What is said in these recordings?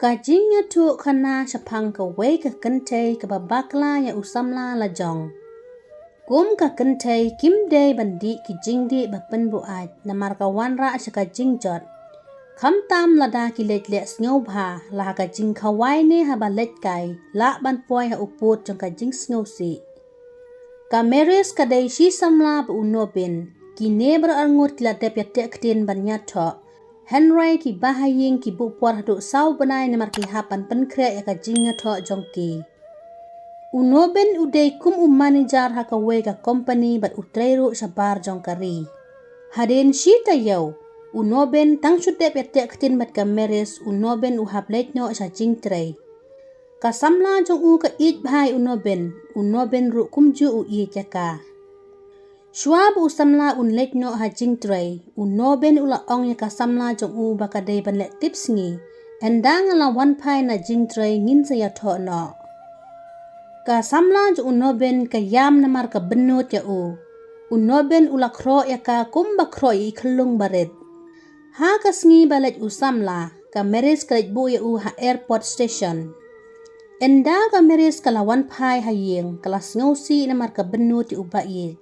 Kajingnya tu kana sapang ka wei ka kentei ka babakla ya usamla la jong. Kum ka kentei kim day bandi ki jingdi bapen buat namar ka wanra sa ka jingjot. Kam tam lada ki let let snow bha la ka jing ka wai ne ha ba let kai la ban poi ha uput jong ka jing snow si. Ka meres ka day si samla bu unobin ki ne berangut ki la dep ya tek tin ban nya Thoh. Henry ki bahaying ki bupuar haduk sau benai namar ki hapan penkre ya ka jingnya Thoh jongki. Unobin udai kum manager ha ka wei ka company bat utreru sabar jongkari. Hadin shita yau. Unobin tang sudep ya tek tin bat ka meres unobin uhap letno sa jing trei. Ka samla jong u ka it bhai unobin ru kumju u i jaka. Shwab u samla un letno ha jing trei, unobin ula ong ya ka samla jong u baka day ban let tips ngi, endang ala wan pai na jing trei ngin sa ya Thoh no. Ka samla jong unobin ka yam namar ka benut ya u, unobin ula kro ya ka kumba kro i kelung barit. Ha ka sngi balet u samla, ka meres ka let bu ya u ha airport station. Enda ka meres ka la wan pai ha ying, ka la sngosi namar ka benut ya u ba i.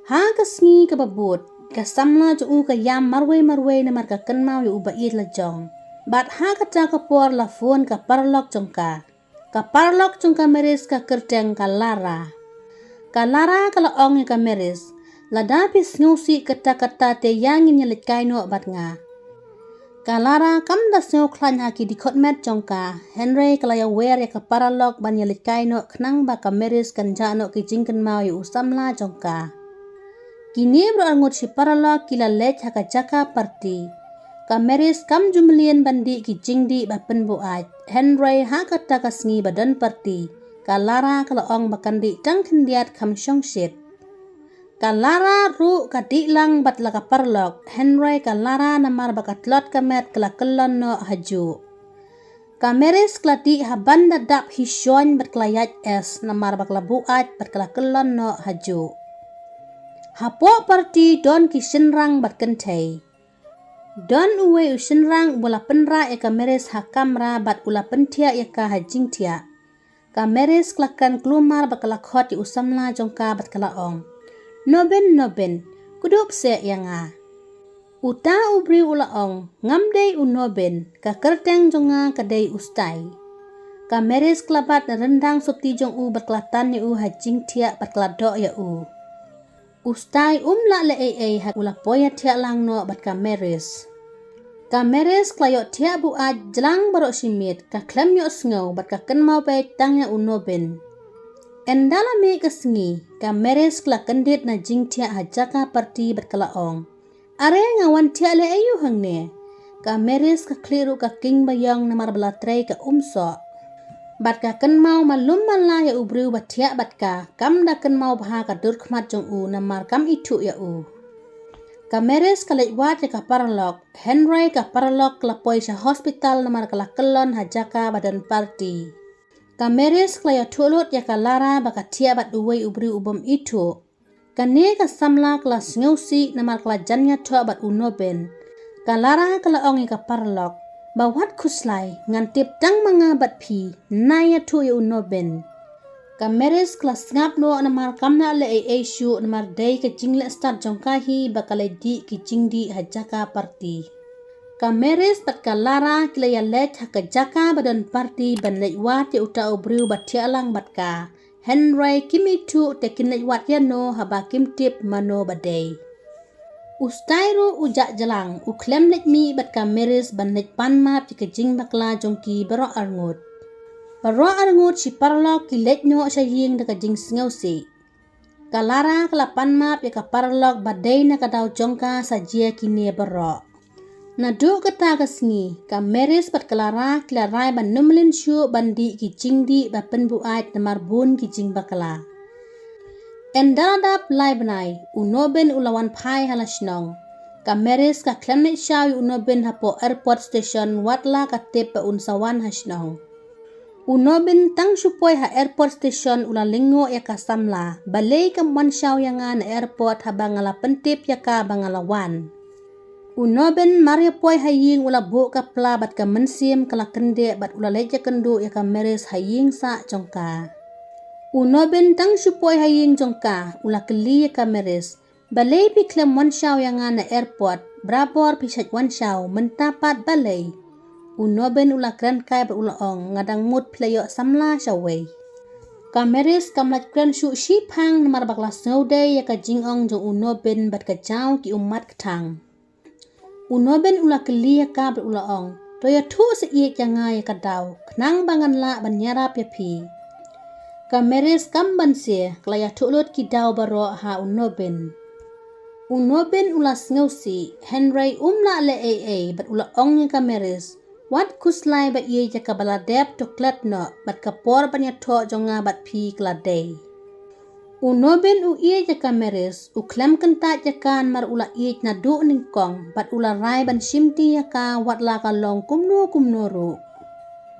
Ha ka sngi ka babut, ka samla jo u ka yam marway namar ka kenmau yu uba iit la jong. Bat ha ka ta ka por la phone ka parlok jong ka. Ka parlok jong ka meres ka kerteng ka lara. Ka lara ka la ong ka meres, la dapis ngusi kata-kata te yangin ya letkai no bat nga. Ka lara kam da sngo klan ha ki di kotmet jong ka, Henry ka la ya wer ya ka parlok ban ya letkai no knang ba ka meres kan ja no ki jing kenmau yu usamla jong ka. Kini berangut si paralok kila lech haka jaka parti. Kameris kam jumlian bandi ki jingdi bapen buat. Henry haka taka sngi badan parti. Kalara kala ong bakandi tang kendiat kam syongshit. Kalara ru kadik lang bat laka parlok. Henry kalara namar bakatlot kamet kala kelon no haju. Kameris kladi haban dadap hisyon bat kelayat es namar bakla buat bat kala kelon no haju. Hapo parti don ki shenrang bat kentei. Don uwe u shenrang bula penra ya kameres ha kamera bat ula pentia ya ka hajing tia. Kameres kelakan kelumar bakala khot ya usamla jongka bat kala ong. Nobin, kudup se yang a. Uta u Briew ula ong, ngamdei u nobin, ka kerteng jonga kadei ustai. Kameres kelabat na rendang sopti jong u bat kelatan ya u hajing tia bat keladok ya u. Ustai la le ha ula poya Thiah lang no bat kameres. Kameres klayok Thiah buat jelang barok simit ka klem yo sngo bat ka kenmau pe tangnya unobin. Endala me ka sngi kameres kla kendit na jing Thiah hajaka parti bat kala ong. Are ngawan Thiah le ayu hang ne. Kameres ka kliru ka king bayang namar belatrei ka umso. Bat ka kenmau malum mala ya u Briew bat Thiah bat ka kam da kenmau bha ka dur khmat jong u namar kam itu ya u. Kameres ka lewat ya ka parlok, Henry ka parlok lapoi sa hospital namar ka kelon hajaka badan parti. Kameres ka ya tulut ya ka lara baka Thiah bat uwei u Briew Bym Îthuh. Kane ka samla ka sngosi namar ka janya Thoh bat unobin. Ka lara ka la ong ya ka parlok. Bawat kuslai ngantip tang mga batpi naya tu ya unobin. Kameres kelas ngap no namar kamna le shu namar day ke jingle start jongkahi bakal di ki jingdi hajaka parti. Kameres bat kalara kila ya let haka jaka badan parti ban let wat ya uta u Briew bat Thiah lang bat ka. Henry kimi tu tekin let wat ya no haba kim tip mano badai. Ustairu ujak jelang, uklem let mi bat kameres ban let pan map jika jing bakla jongki barok arngut. Barok arngut si parlok ki let nyo sa ying daka jing sngosi. Kalara kala pan map jika parlok badai na kadaw jongka sa jia kini barok. Naduk kata kasngi, kameres bat kalara kilarai ban numlin syu bandi ki jingdi bapen buat namar bun ki jing bakla. Endadap lai benai, unobin ulawan pai halasnong. Kameres ka klemnet shaw unobin hapo airport station watla ka tip pa unsawan hasnong. Unobin tang supoi ha airport station ula lingo ya ka samla. Balay ka man shaw yang na airport habang ala pentip ya ka bangalawan. Unoben Maria poi haying ula bo ka pla bat ka mensim kala kende bat ula leja kendu ya ka meres haying sa jongka. Unoben tang supoi haying jongka ula keli ya ka meres. Balai pi klem wan shaw yang na airport brabor pi shat wan shaw mentapat balai. Unoben ula kran kai bat ula ong ngadang mut playo samla shawai. Kameris kamlat kran shu shipang namar bakla snowday ya ka jingong jong unoben bat ka jaw ki umat ketang. Unoben ula keli ya ka bat ula ong. Toya tu se iek yang ya ka daw. Kenang bangan la ban nyarap ya pi. Kameris kamban se klaya tulut ki daw baro ha unoben. Unoben ula snowsi Henry umla le bat ula ong ya kameris. Wat kuslai bat ye jaka baladep to klat no bat kapor banya Thoh jonga bat pi kladei. Unoben u ye jaka meres u klem kenta jakan mar ula ye na du ningkong bat ula rai ban shimti yaka wat la ka long kumno ru.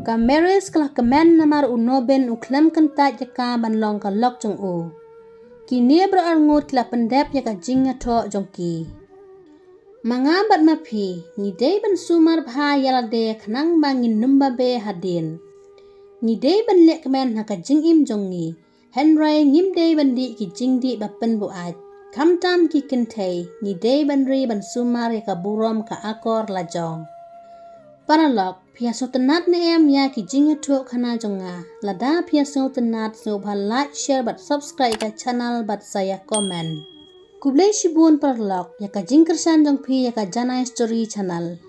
Kameres kala kemen namar unoben u klem kenta jaka ban long ka lok jong u. Kini berangut kala pendep yaka jinga Thoh jongki. Mangabat mapi, ngidei ban sumar bha yalade kenang bangin numba be hadin. Ngidei ban lek men haka jingim jongi. Henry ngimdei ban di ki jingdi bapen buat. Kamtam ki kentei, ngidei ban ri ban sumar yaka burom ka akor lajong. Paralok, pia so tenat ne em ya ki jinga Thoh kana jonga. Lada pia so tenat so bha like, share bat subscribe ka channel bat saya komen. Kublai shibun parlok, yaka jingkersan jong pi yaka Janai story channel.